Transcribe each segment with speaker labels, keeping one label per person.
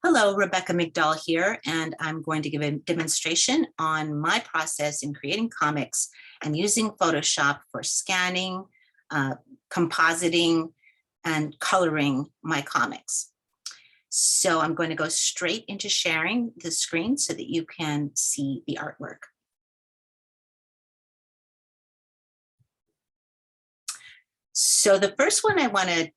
Speaker 1: Hello, Rebecca McDowell here, and I'm going to give a demonstration on my process in creating comics and using Photoshop for scanning, compositing, and coloring my comics. So I'm going to go straight into sharing the screen so that you can see the artwork. So the first one I want to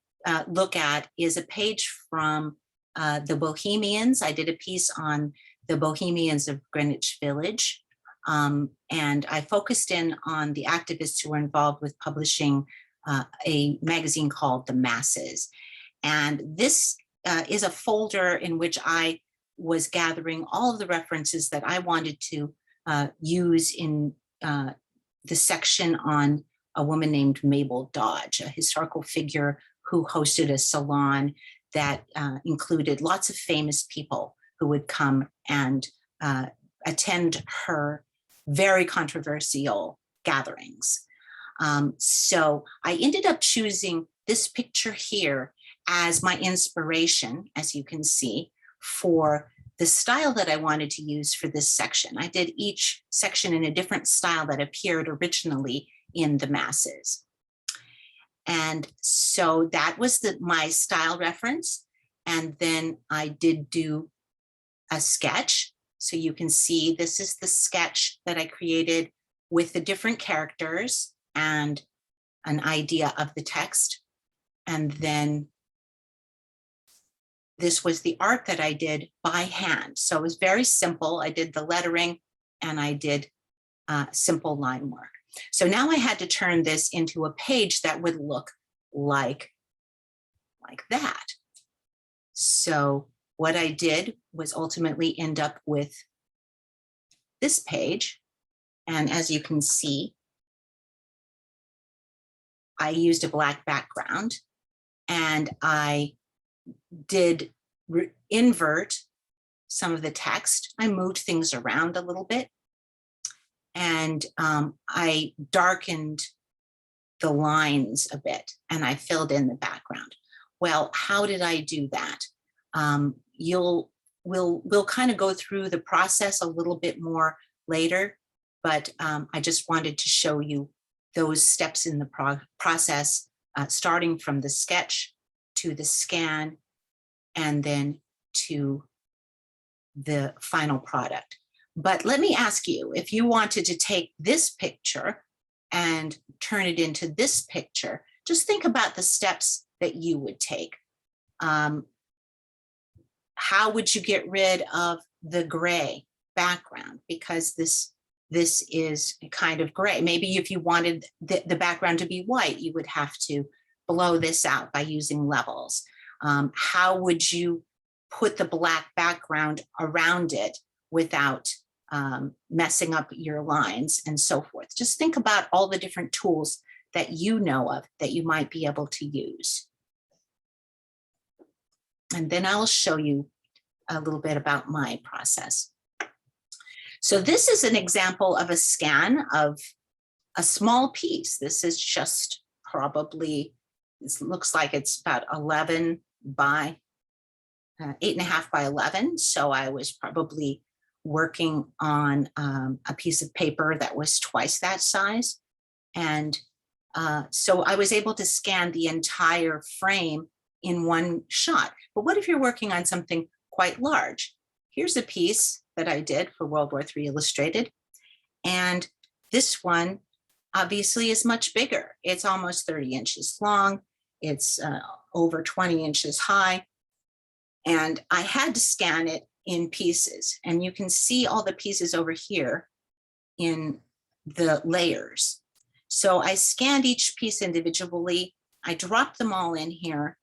Speaker 1: look at is a page from the Bohemians. I did a piece on the Bohemians of Greenwich Village, and I focused in on the activists who were involved with publishing a magazine called The Masses. And this is a folder in which I was gathering all of the references that I wanted to use in the section on a woman named Mabel Dodge, a historical figure who hosted a salon that included lots of famous people who would come and attend her very controversial gatherings. So I ended up choosing this picture here as my inspiration, as you can see, for the style that I wanted to use for this section. I did each section in a different style that appeared originally in The Masses. And so that was my style reference. And then I did do a sketch. So you can see this is the sketch that I created with the different characters and an idea of the text. And then this was the art that I did by hand. So it was very simple. I did the lettering and I did simple line work. So now I had to turn this into a page that would look like that. So what I did was ultimately end up with this page. And as you can see, I used a black background and I did invert some of the text. I moved things around a little bit. And I darkened the lines a bit and I filled in the background. Well, how did I do that? We'll kind of go through the process a little bit more later, but I just wanted to show you those steps in the process, starting from the sketch to the scan and then to the final product. But let me ask you, if you wanted to take this picture and turn it into this picture, just think about the steps that you would take. How would you get rid of the gray background? Because this is kind of gray. Maybe if you wanted the background to be white, you would have to blow this out by using levels. How would you put the black background around it without messing up your lines and so forth? Just think about all the different tools that you know of that you might be able to use. And then I'll show you a little bit about my process. So this is an example of a scan of a small piece. This is just probably, this looks like it's about 11 by 8.5 by 11. So I was probably working on a piece of paper that was twice that size. And so I was able to scan the entire frame in one shot. But what if you're working on something quite large? Here's a piece that I did for World War III Illustrated. And this one obviously is much bigger. It's almost 30 inches long. It's over 20 inches high. And I had to scan it in pieces. And you can see all the pieces over here in the layers. So I scanned each piece individually. I dropped them all in here,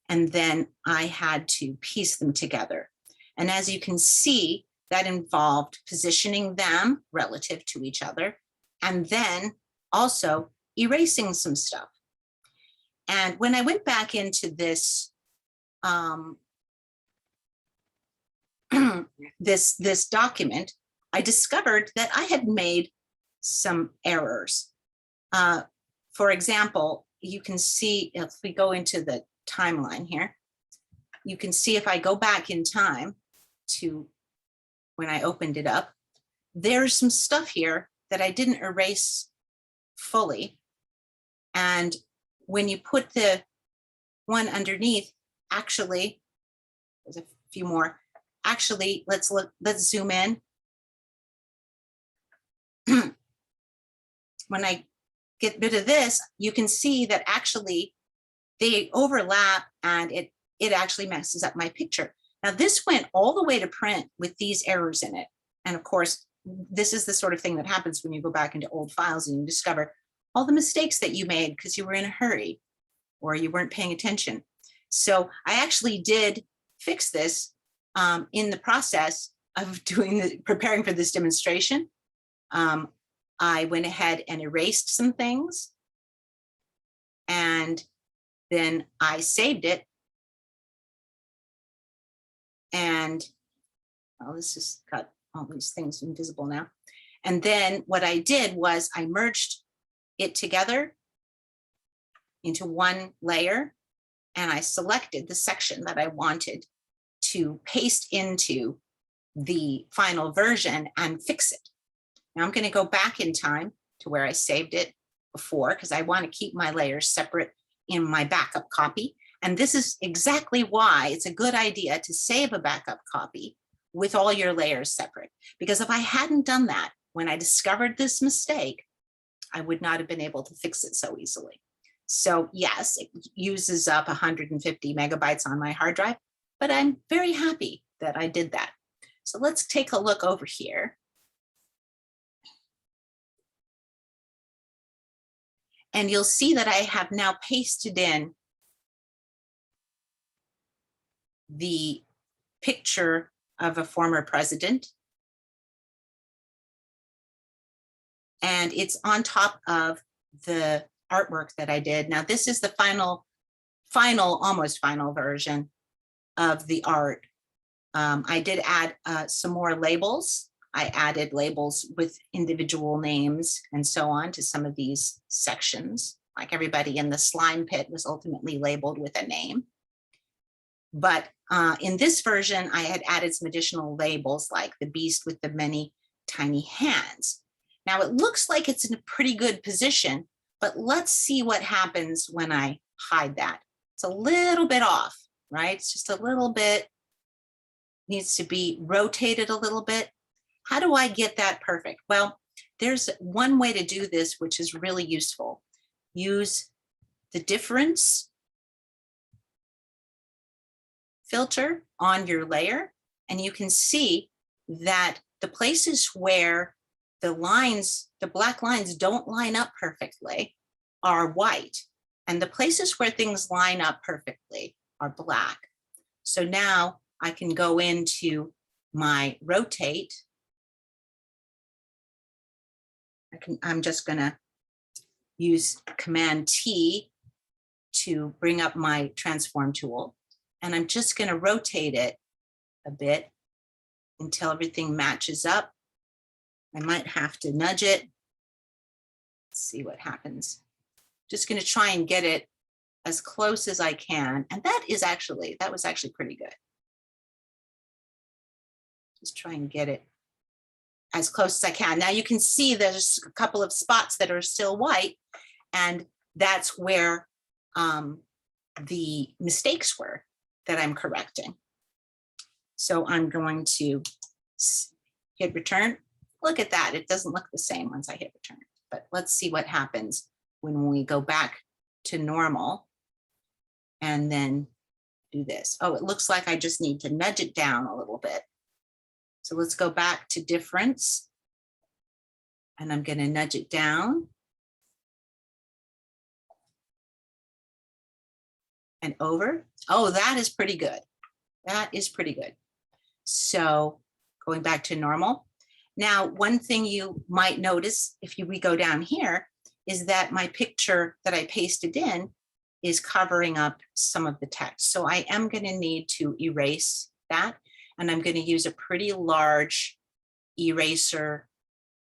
Speaker 1: and then I had to piece them together. And as you can see, that involved positioning them relative to each other, and then also erasing some stuff. And when I went back into this, this document, I discovered that I had made some errors. For example, you can see if we go into the timeline here, you can see if I go back in time to when I opened it up, there's some stuff here that I didn't erase fully. And when you put the one underneath, actually, there's a few more. Actually, let's zoom in. When I get rid of this, you can see that actually they overlap and it actually messes up my picture. Now this went all the way to print with these errors in it. And of course, this is the sort of thing that happens when you go back into old files and you discover all the mistakes that you made because you were in a hurry or you weren't paying attention. So I actually did fix this in the process of preparing for this demonstration. I went ahead and erased some things, and then I saved it. And oh, this has got all these things invisible now. And then what I did was I merged it together into one layer, and I selected the section that I wanted to paste into the final version and fix it. Now I'm going to go back in time to where I saved it before because I want to keep my layers separate in my backup copy. And this is exactly why it's a good idea to save a backup copy with all your layers separate. Because if I hadn't done that, when I discovered this mistake, I would not have been able to fix it so easily. So yes, it uses up 150 megabytes on my hard drive, but I'm very happy that I did that. So let's take a look over here. And you'll see that I have now pasted in the picture of a former president. And it's on top of the artwork that I did. Now, this is the almost final version of the art. I did add some more labels. I added labels with individual names and so on to some of these sections, like everybody in the slime pit was ultimately labeled with a name. But in this version, I had added some additional labels like the beast with the many tiny hands. Now it looks like it's in a pretty good position, but let's see what happens when I hide that. It's a little bit off, right? It's just a little bit, needs to be rotated a little bit. How do I get that perfect? Well, there's one way to do this, which is really useful. Use the difference filter on your layer, and you can see that the places where the lines, the black lines don't line up perfectly are white, and the places where things line up perfectly are black. So now I can go into my rotate. I'm just going to use Command T to bring up my transform tool. And I'm just going to rotate it a bit until everything matches up. I might have to nudge it. Let's see what happens. Just going to try and get it as close as I can. And that was actually pretty good. Just try and get it as close as I can. Now you can see there's a couple of spots that are still white, and that's where the mistakes were that I'm correcting. So I'm going to hit return. Look at that, it doesn't look the same once I hit return, but let's see what happens when we go back to normal and then do this. Oh, it looks like I just need to nudge it down a little bit. So let's go back to difference, and I'm going to nudge it down and over. Oh, that is pretty good. That is pretty good. So going back to normal. Now, one thing you might notice if we go down here is that my picture that I pasted in is covering up some of the text. So I am going to need to erase that. And I'm going to use a pretty large eraser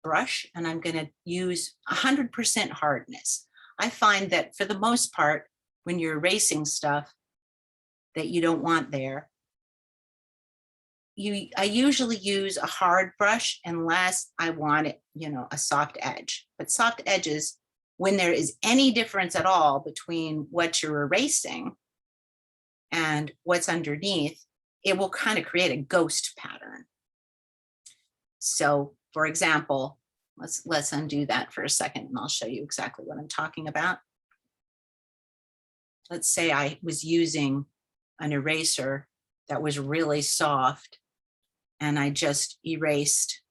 Speaker 1: brush, and I'm going to use 100% hardness. I find that for the most part, when you're erasing stuff, that you don't want there. I usually use a hard brush unless I want it, you know, a soft edge. But soft edges, when there is any difference at all between what you're erasing and what's underneath, it will kind of create a ghost pattern. So for example, let's undo that for a second and I'll show you exactly what I'm talking about. Let's say I was using an eraser that was really soft and I just erased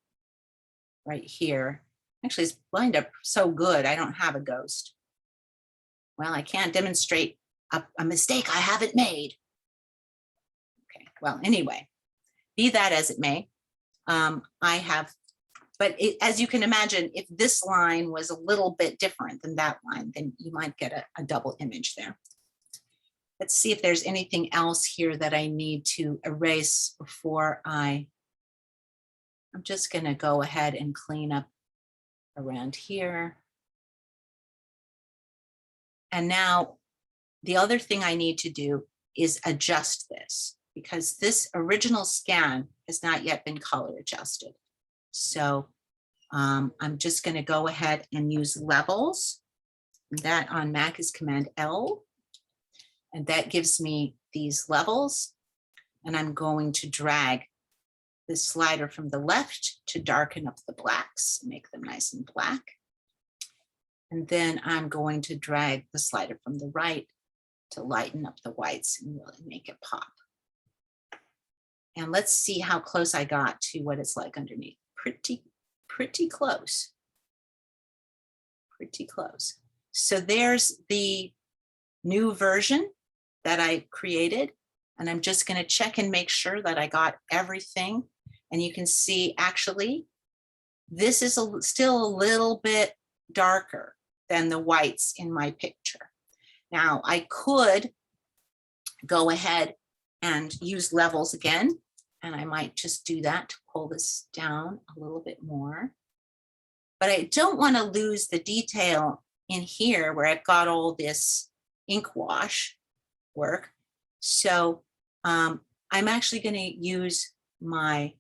Speaker 1: right here. Actually, it's lined up so good, I don't have a ghost. Well, I can't demonstrate a mistake I haven't made. Okay, well, anyway, be that as it may, as you can imagine, if this line was a little bit different than that line, then you might get a double image there. Let's see if there's anything else here that I need to erase before I'm just going to go ahead and clean up around here. And now the other thing I need to do is adjust this because this original scan has not yet been color adjusted. So I'm just going to go ahead and use levels. That on Mac is Command L. And that gives me these levels. And I'm going to drag the slider from the left to darken up the blacks, make them nice and black. And then I'm going to drag the slider from the right to lighten up the whites and really make it pop. And let's see how close I got to what it's like underneath. Pretty close. Pretty close. So there's the new version that I created. And I'm just going to check and make sure that I got everything. And you can see actually, this is still a little bit darker than the whites in my picture. Now I could go ahead and use levels again. And I might just do that to pull this down a little bit more. But I don't want to lose the detail in here where I've got all this ink wash work. So I'm actually going to use my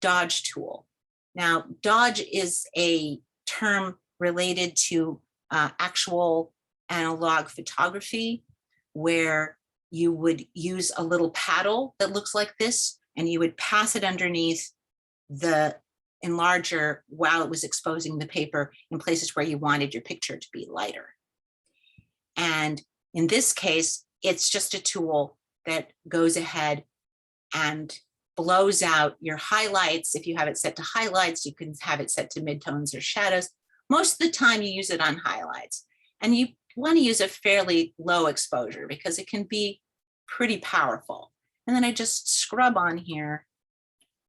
Speaker 1: dodge tool. Now, dodge is a term related to actual analog photography, where you would use a little paddle that looks like this, and you would pass it underneath the enlarger while it was exposing the paper in places where you wanted your picture to be lighter. And in this case, it's just a tool that goes ahead and blows out your highlights. If you have it set to highlights, you can have it set to midtones or shadows. Most of the time you use it on highlights, and you want to use a fairly low exposure because it can be pretty powerful. And then I just scrub on here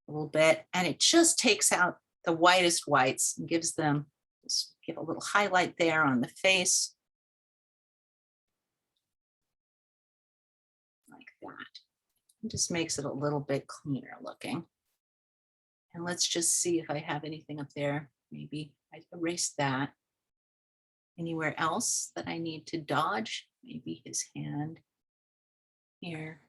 Speaker 1: a little bit, and it just takes out the whitest whites and gives them, just give a little highlight there on the face. Like that. It just makes it a little bit cleaner looking. And let's just see if I have anything up there. Maybe I erased that. Anywhere else that I need to dodge? Maybe his hand here.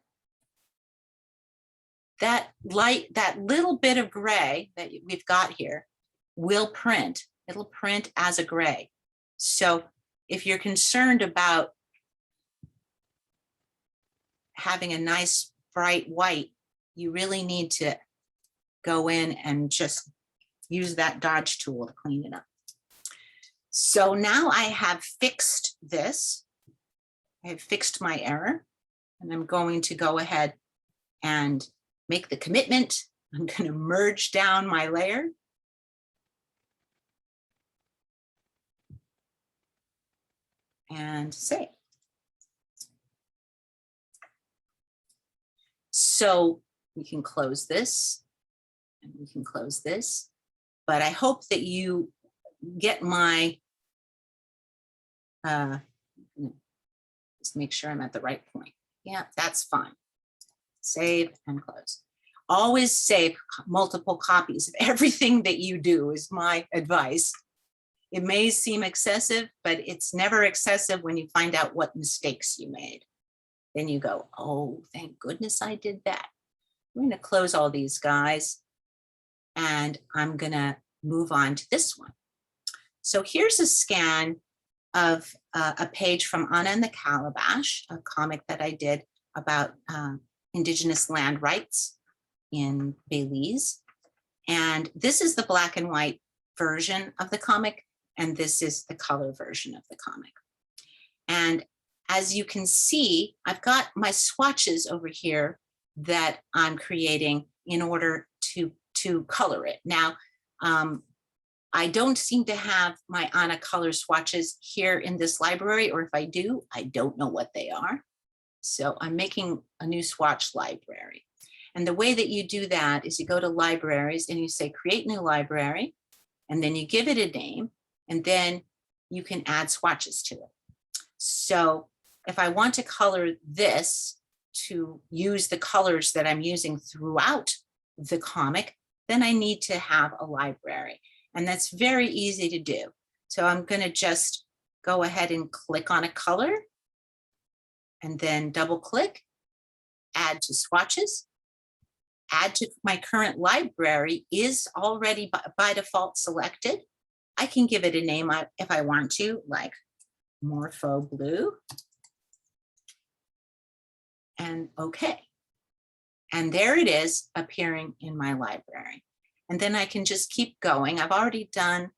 Speaker 1: That light, that little bit of gray that we've got here will print. It'll print as a gray. So if you're concerned about having a nice bright white, you really need to go in and just use that dodge tool to clean it up. So now I have fixed this. I have fixed my error, and I'm going to go ahead and make the commitment. I'm going to merge down my layer. And save. So we can close this and we can close this, but I hope that you get my, just make sure I'm at the right point. Yeah, that's fine. Save and close. Always save multiple copies of everything that you do is my advice. It may seem excessive, but it's never excessive when you find out what mistakes you made. then you go, oh, thank goodness I did that. I'm going to close all these guys and I'm going to move on to this one. So here's a scan of a page from Anna and the Calabash, a comic that I did about Indigenous land rights in Belize. And this is the black and white version of the comic, and this is the color version of the comic. And as you can see, I've got my swatches over here that I'm creating in order to color it. Now, I don't seem to have my Anna color swatches here in this library, or if I do, I don't know what they are. So I'm making a new swatch library. And the way that you do that is you go to libraries and you say create new library, and then you give it a name, and then you can add swatches to it. So if I want to color this to use the colors that I'm using throughout the comic, then I need to have a library. And that's very easy to do. So I'm going to just go ahead and click on a color and then double click, add to swatches, add to my current library is already by default selected. I can give it a name if I want to, like Morpho Blue, and okay. And there it is appearing in my library. And then I can just keep going. I've already done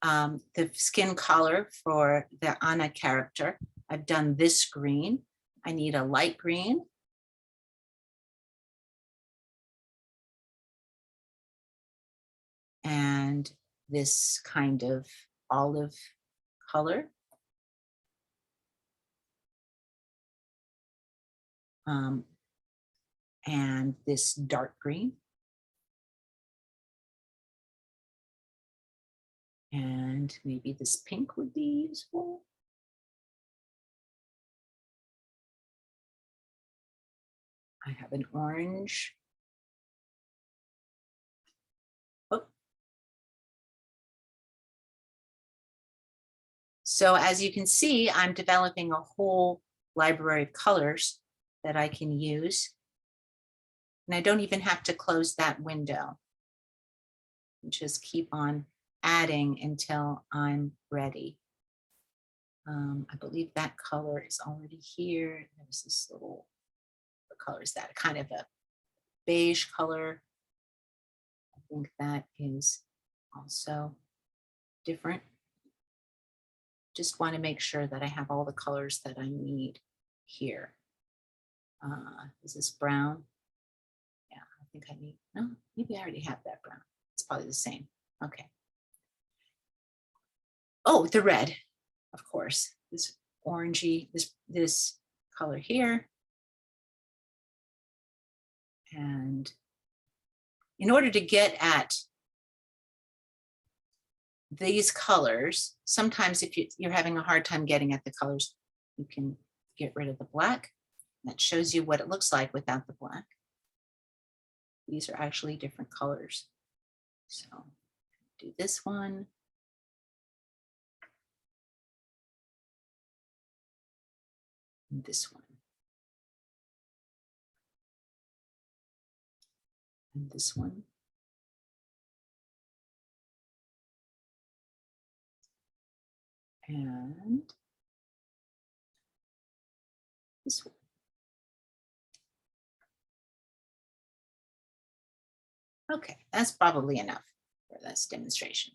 Speaker 1: the skin color for the Anna character. I've done this green. I need a light green. And this kind of olive color. And this dark green. And maybe this pink would be useful. I have an orange. Oh. So as you can see, I'm developing a whole library of colors that I can use. And I don't even have to close that window. Just keep on adding until I'm ready. I believe that color is already here. There's this little, what color is that? Kind of a beige color. I think that is also different. Just want to make sure that I have all the colors that I need here. Is this brown? Yeah, I think I need, no, maybe I already have that brown. It's probably the same. Okay. Oh, the red, of course, this orangey, this color here. And in order to get at these colors, sometimes if you're having a hard time getting at the colors, you can get rid of the black. That shows you what it looks like without the black. These are actually different colors. So do this one. And this one. And this one. And this one. Okay, that's probably enough for this demonstration.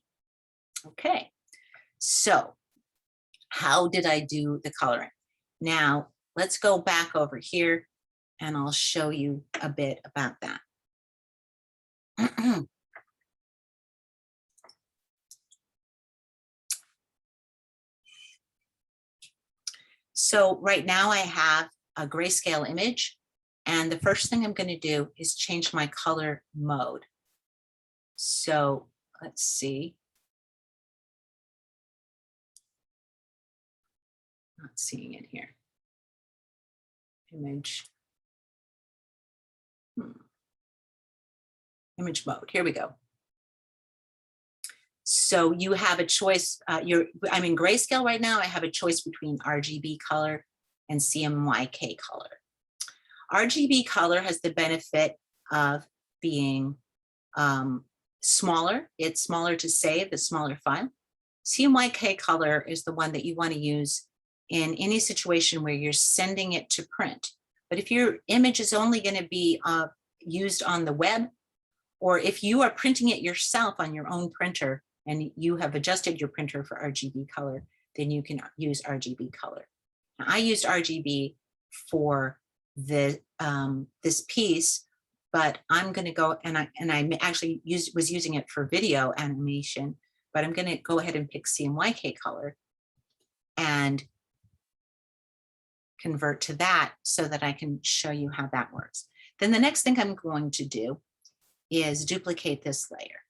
Speaker 1: Okay, so how did I do the coloring? Now, let's go back over here and I'll show you a bit about that. So right now I have a grayscale image, and the first thing I'm going to do is change my color mode. So let's see. Not seeing it here. Image. Image mode. Here we go. So you have a choice. I'm in grayscale right now. I have a choice between RGB color and CMYK color. RGB color has the benefit of being smaller. It's smaller to save, the smaller file. CMYK color is the one that you want to use in any situation where you're sending it to print. But if your image is only going to be used on the web, or if you are printing it yourself on your own printer and you have adjusted your printer for RGB color, then you can use RGB color. Now, I used RGB for the this piece, but I'm going to go and I actually was using it for video animation, but I'm going to go ahead and pick CMYK color and convert to that so that I can show you how that works. Then the next thing I'm going to do is duplicate this layer.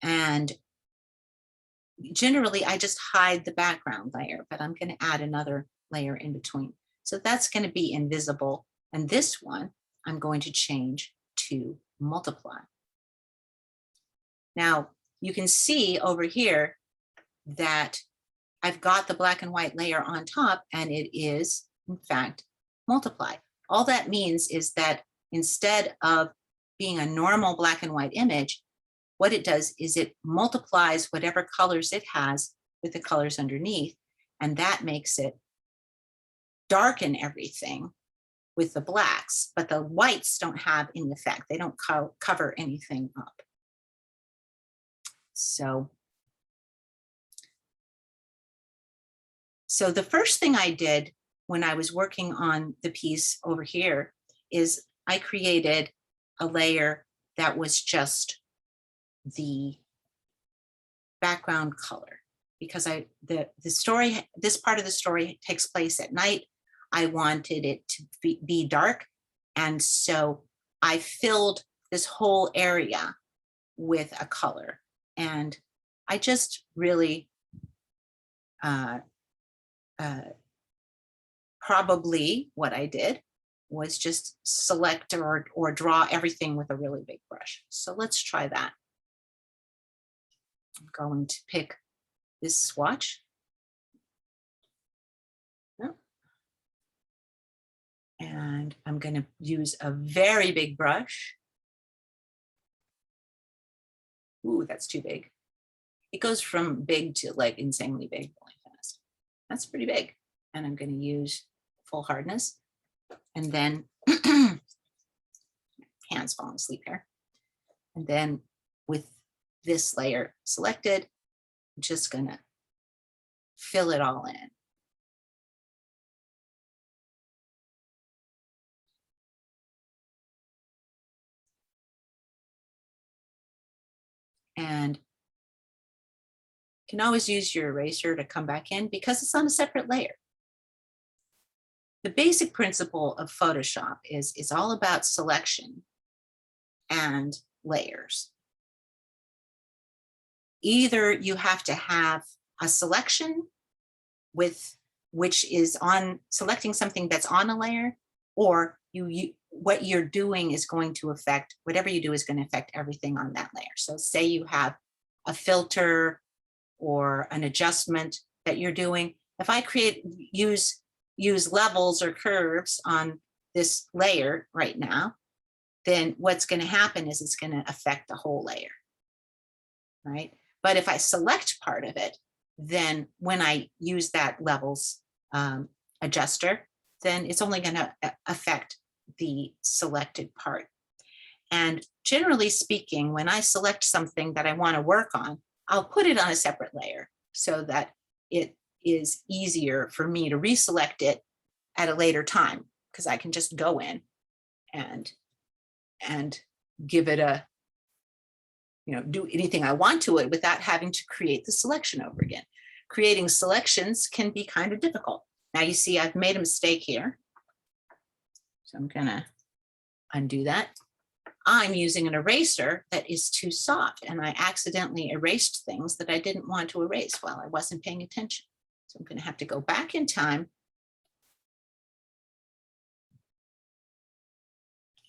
Speaker 1: And generally, I just hide the background layer, but I'm going to add another layer in between. So that's going to be invisible. And this one, I'm going to change to multiply. Now, you can see over here that I've got the black and white layer on top, and it is, in fact, multiply. All that means is that instead of being a normal black and white image, what it does is it multiplies whatever colors it has with the colors underneath, and that makes it darken everything with the blacks, but the whites don't have any effect. They don't cover anything up. So the first thing I did when I was working on the piece over here is I created a layer that was just the background color, because this part of the story takes place at night. I wanted it to be dark, and so I filled this whole area with a color, and I just really probably what I did was just select or draw everything with a really big brush. So let's try that. I'm going to pick this swatch. And I'm going to use a very big brush. Ooh, that's too big. It goes from big to like insanely big really fast. That's pretty big. And I'm going to use full hardness. And then, hands falling asleep here. And then with this layer selected, I'm just going to fill it all in. And you can always use your eraser to come back in because it's on a separate layer. The basic principle of Photoshop is it's all about selection and layers. Either you have to have a selection which is on selecting something that's on a layer, or what you're doing is going to affect, whatever you do is going to affect everything on that layer. So say you have a filter or an adjustment that you're doing. If I use levels or curves on this layer right now, then what's going to happen is it's going to affect the whole layer, right? But if I select part of it, then when I use that levels adjuster, then it's only going to affect the selected part. And generally speaking, when I select something that I want to work on, I'll put it on a separate layer so that it is easier for me to reselect it at a later time, because I can just go in and give it a, do anything I want to it without having to create the selection over again. Creating selections can be kind of difficult. Now you see I've made a mistake here. So I'm gonna undo that. I'm using an eraser that is too soft, and I accidentally erased things that I didn't want to erase while I wasn't paying attention. So I'm gonna have to go back in time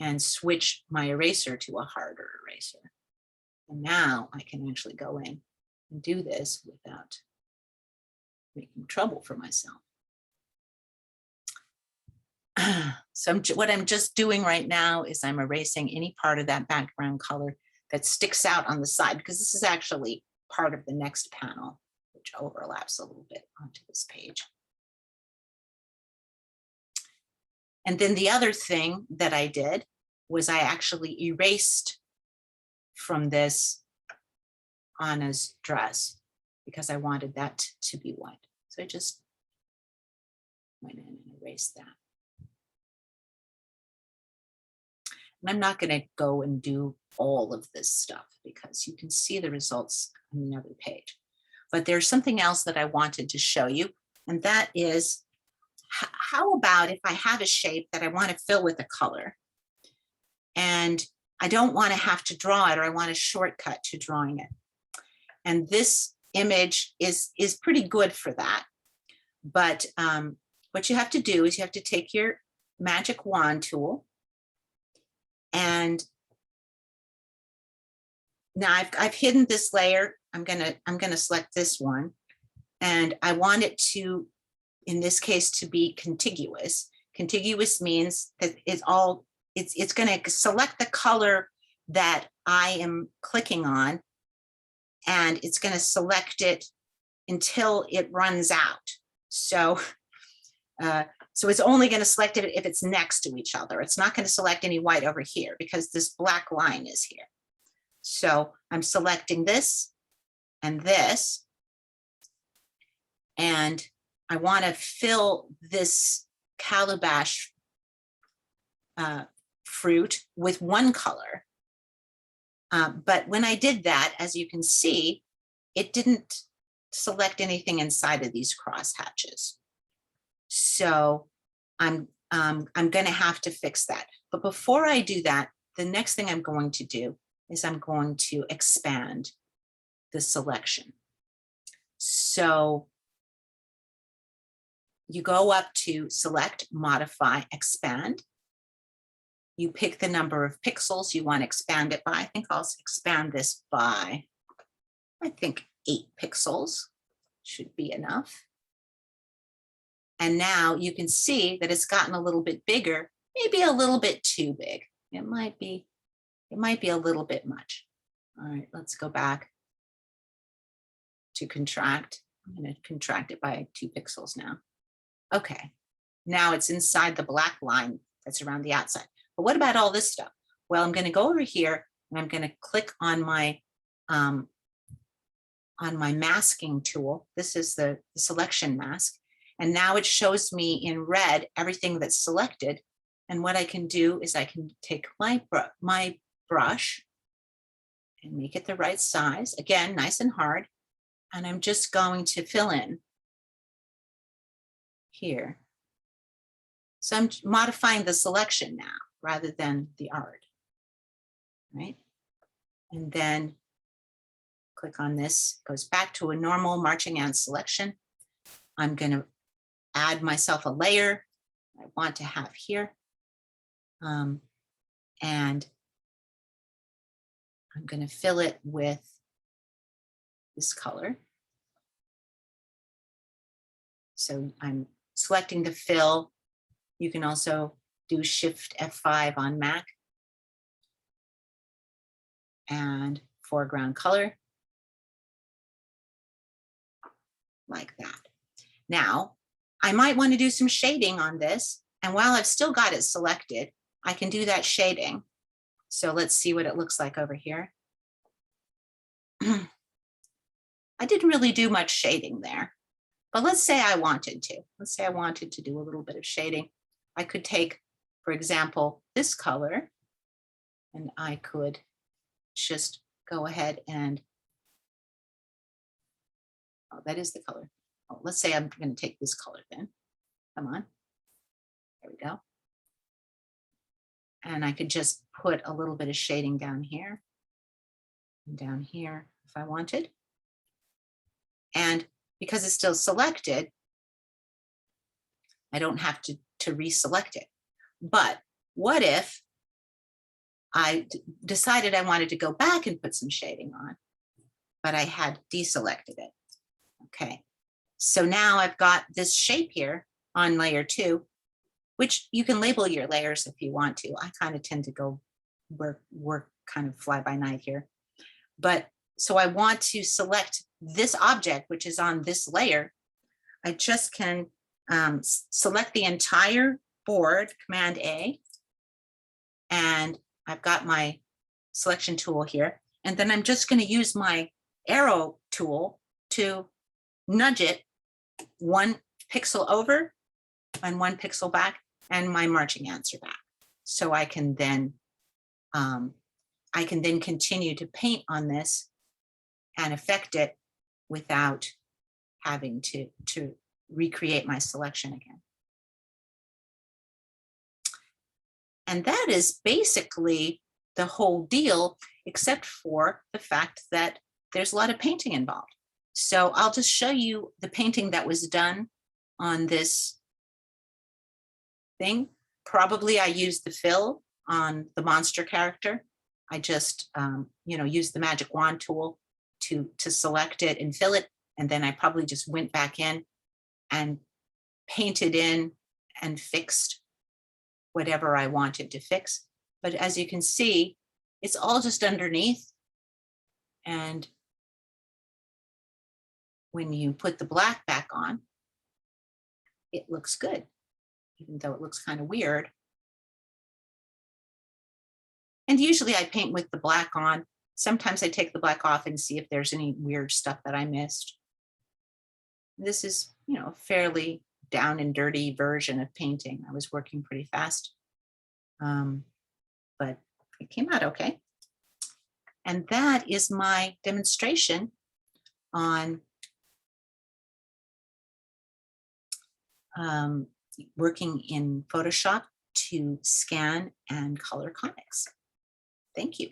Speaker 1: and switch my eraser to a harder eraser. And now I can actually go in and do this without making trouble for myself. So what I'm just doing right now is I'm erasing any part of that background color that sticks out on the side, because this is actually part of the next panel, which overlaps a little bit onto this page. And then the other thing that I did was I actually erased from this Anna's dress because I wanted that to be white. So I just went in and erased that. And I'm not going to go and do all of this stuff because you can see the results on another page. But there's something else that I wanted to show you, and that is how about if I have a shape that I want to fill with a color and I don't want to have to draw it, or I want a shortcut to drawing it. And this image is pretty good for that. But what you have to do is you have to take your magic wand tool, and now I've hidden this layer. I'm gonna select this one, and I want it to, in this case, to be contiguous. Contiguous means that it's going to select the color that I am clicking on, and it's going to select it until it runs out. So it's only going to select it if it's next to each other. It's not going to select any white over here because this black line is here. So I'm selecting this and this, and I want to fill this calabash fruit with one color. But when I did that, as you can see, it didn't select anything inside of these cross hatches. So I'm going to have to fix that. But before I do that, the next thing I'm going to do is I'm going to expand the selection. So you go up to select, modify, expand. You pick the number of pixels you want to expand it by. I think I'll expand this by, I think 8 pixels should be enough. And now you can see that it's gotten a little bit bigger, maybe a little bit too big. It might be a little bit much. All right, let's go back to contract. I'm going to contract it by 2 pixels now. Okay, now it's inside the black line that's around the outside. But what about all this stuff? Well, I'm going to go over here and I'm going to click on my masking tool. This is the selection mask. And now it shows me in red everything that's selected. And what I can do is I can take my brush and make it the right size. Again, nice and hard. And I'm just going to fill in here. So I'm modifying the selection now rather than the art, right? And then click on this, goes back to a normal marching ant selection. I'm going to add myself a layer I want to have here. And I'm going to fill it with this color. So I'm selecting the fill. You can also do Shift F5 on Mac. And foreground color. Like that. Now, I might want to do some shading on this. And while I've still got it selected, I can do that shading. So let's see what it looks like over here. I didn't really do much shading there, but let's say I wanted to. Let's say I wanted to do a little bit of shading. I could take, for example, this color, and I could just go ahead and, oh, that is the color. Oh, let's say I'm going to take this color then. Come on. There we go. And I could just put a little bit of shading down here and down here if I wanted. And because it's still selected, I don't have to reselect it. But what if I decided I wanted to go back and put some shading on, but I had deselected it? Okay, So now I've got this shape here on layer 2, which you can label your layers if you want to. I kind of tend to go work kind of fly by night here. But so I want to select this object, which is on this layer. I just can select the entire board, Command A, and I've got my selection tool here. And then I'm just going to use my arrow tool to nudge it 1 pixel over and 1 pixel back and my marching answer back. So I can then continue to paint on this and affect it without having to recreate my selection again. And that is basically the whole deal, except for the fact that there's a lot of painting involved. So I'll just show you the painting that was done on this thing. Probably I used the fill on the monster character. I just, used the magic wand tool to select it and fill it. And then I probably just went back in and painted in and fixed whatever I wanted to fix. But as you can see, it's all just underneath. And when you put the black back on, it looks good, even though it looks kind of weird. And usually I paint with the black on. Sometimes I take the black off and see if there's any weird stuff that I missed. This is, a fairly down and dirty version of painting. I was working pretty fast, but it came out okay. And that is my demonstration on working in Photoshop to scan and color comics. Thank you.